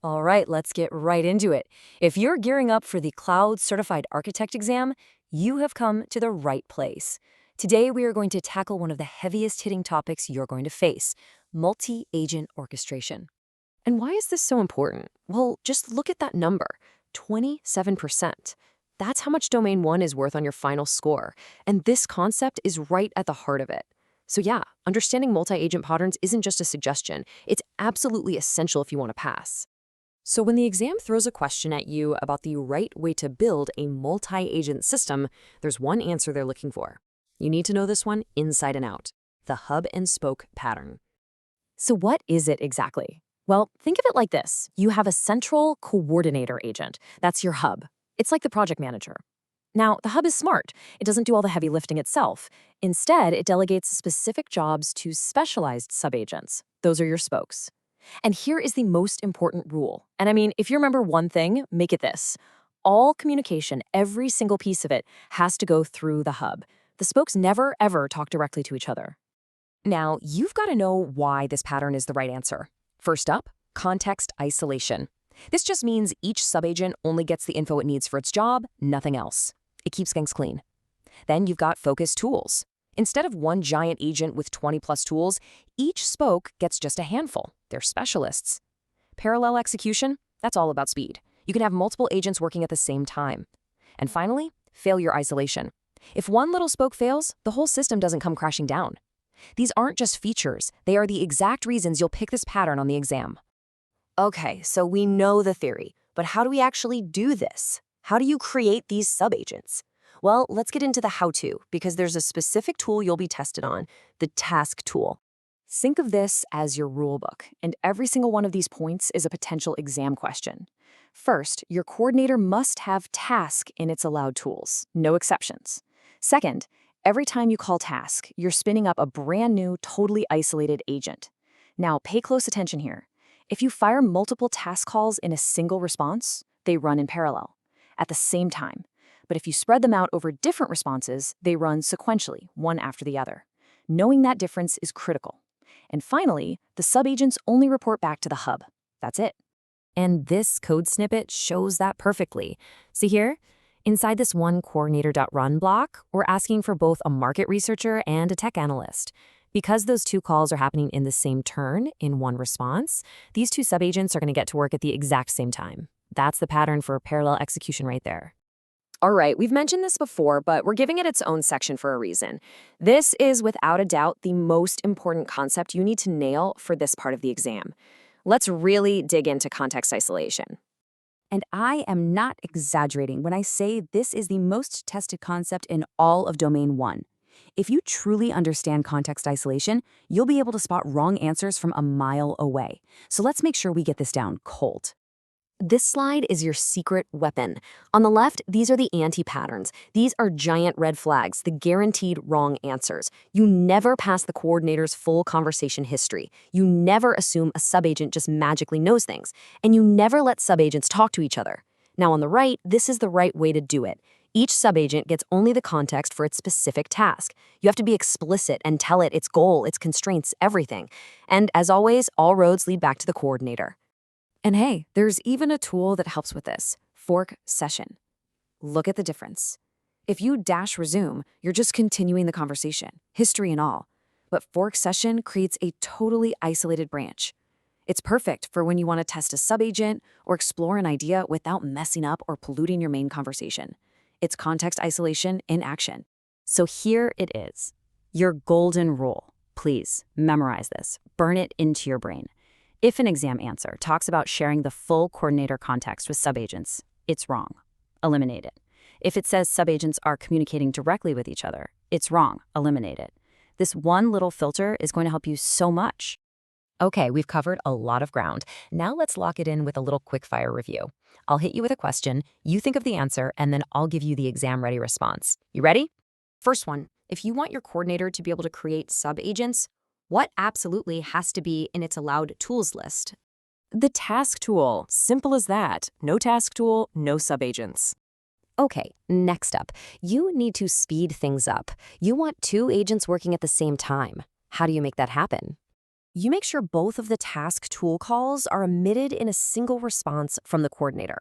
All right, let's get right into it. If you're gearing up for the Cloud Certified Architect exam, you have come to the right place. Today, we are going to tackle one of the heaviest hitting topics you're going to face, multi-agent orchestration. And why is this so important? Well, just look at that number, 27%. That's how much Domain 1 is worth on your final score, and this concept is right at the heart of it. So yeah, understanding multi-agent patterns isn't just a suggestion, it's absolutely essential if you want to pass. So when the exam throws a question at you about the right way to build a multi-agent system, there's one answer they're looking for. You need to know this one inside and out, the hub and spoke pattern. So what is it exactly? Well, think of it like this. You have a central coordinator agent. That's your hub. It's like the project manager. Now, the hub is smart. It doesn't do all the heavy lifting itself. Instead, it delegates specific jobs to specialized subagents. Those are your spokes. And here is the most important rule. And I mean, if you remember one thing, make it this. All communication, every single piece of it, has to go through the hub. The spokes never, ever talk directly to each other. Now, you've got to know why this pattern is the right answer. First up, context isolation. This just means each subagent only gets the info it needs for its job, nothing else. It keeps things clean. Then you've got focus tools. Instead of one giant agent with 20+ tools, each spoke gets just a handful. They're specialists. Parallel execution, that's all about speed. You can have multiple agents working at the same time. And finally, failure isolation. If one little spoke fails, the whole system doesn't come crashing down. These aren't just features, they are the exact reasons you'll pick this pattern on the exam. Okay, so we know the theory, but how do we actually do this? How do you create these subagents? Well, let's get into the how-to, because there's a specific tool you'll be tested on, the task tool. Think of this as your rulebook, and every single one of these points is a potential exam question. First, your coordinator must have task in its allowed tools, no exceptions. Second, every time you call task, you're spinning up a brand new, totally isolated agent. Now, pay close attention here. If you fire multiple task calls in a single response, they run in parallel, at the same time. But if you spread them out over different responses, they run sequentially, one after the other. Knowing that difference is critical. And finally, the subagents only report back to the hub. That's it. And this code snippet shows that perfectly. See here? Inside this one coordinator.run block, we're asking for both a market researcher and a tech analyst. Because those two calls are happening in the same turn, in one response, these two subagents are going to get to work at the exact same time. That's the pattern for parallel execution right there. All right, we've mentioned this before, but we're giving it its own section for a reason. This is without a doubt the most important concept you need to nail for this part of the exam. Let's really dig into context isolation. And I am not exaggerating when I say this is the most tested concept in all of Domain 1. If you truly understand context isolation, you'll be able to spot wrong answers from a mile away. So let's make sure we get this down cold. This slide is your secret weapon. On the left, these are the anti-patterns. These are giant red flags, the guaranteed wrong answers. You never pass the coordinator's full conversation history. You never assume a subagent just magically knows things. And you never let subagents talk to each other. Now on the right, this is the right way to do it. Each subagent gets only the context for its specific task. You have to be explicit and tell it its goal, its constraints, everything. And as always, all roads lead back to the coordinator. And hey, there's even a tool that helps with this, fork session. Look at the difference. If you dash resume, you're just continuing the conversation, history and all. But fork session creates a totally isolated branch. It's perfect for when you want to test a subagent or explore an idea without messing up or polluting your main conversation. It's context isolation in action. So here it is, your golden rule. Please memorize this, burn it into your brain. If an exam answer talks about sharing the full coordinator context with subagents, it's wrong. Eliminate it. If it says subagents are communicating directly with each other, it's wrong. Eliminate it. This one little filter is going to help you so much. Okay, we've covered a lot of ground. Now let's lock it in with a little quick-fire review. I'll hit you with a question, you think of the answer, and then I'll give you the exam-ready response. You ready? First one, if you want your coordinator to be able to create subagents, what absolutely has to be in its allowed tools list? The task tool. Simple as that. No task tool, no subagents. Okay, next up, you need to speed things up. You want two agents working at the same time. How do you make that happen? You make sure both of the task tool calls are emitted in a single response from the coordinator.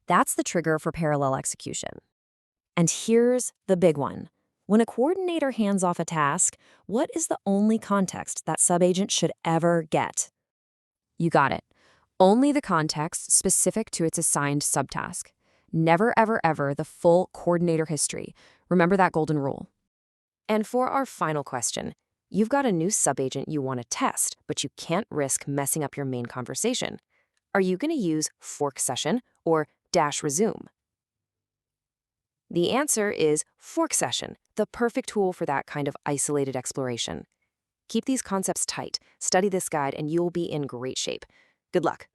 That's the trigger for parallel execution. And here's the big one. When a coordinator hands off a task, what is the only context that subagent should ever get? You got it. Only the context specific to its assigned subtask. Never, ever, ever the full coordinator history. Remember that golden rule. And for our final question, you've got a new subagent you want to test, but you can't risk messing up your main conversation. Are you going to use fork session or dash resume? The answer is fork session, the perfect tool for that kind of isolated exploration. Keep these concepts tight, study this guide, and you'll be in great shape. Good luck.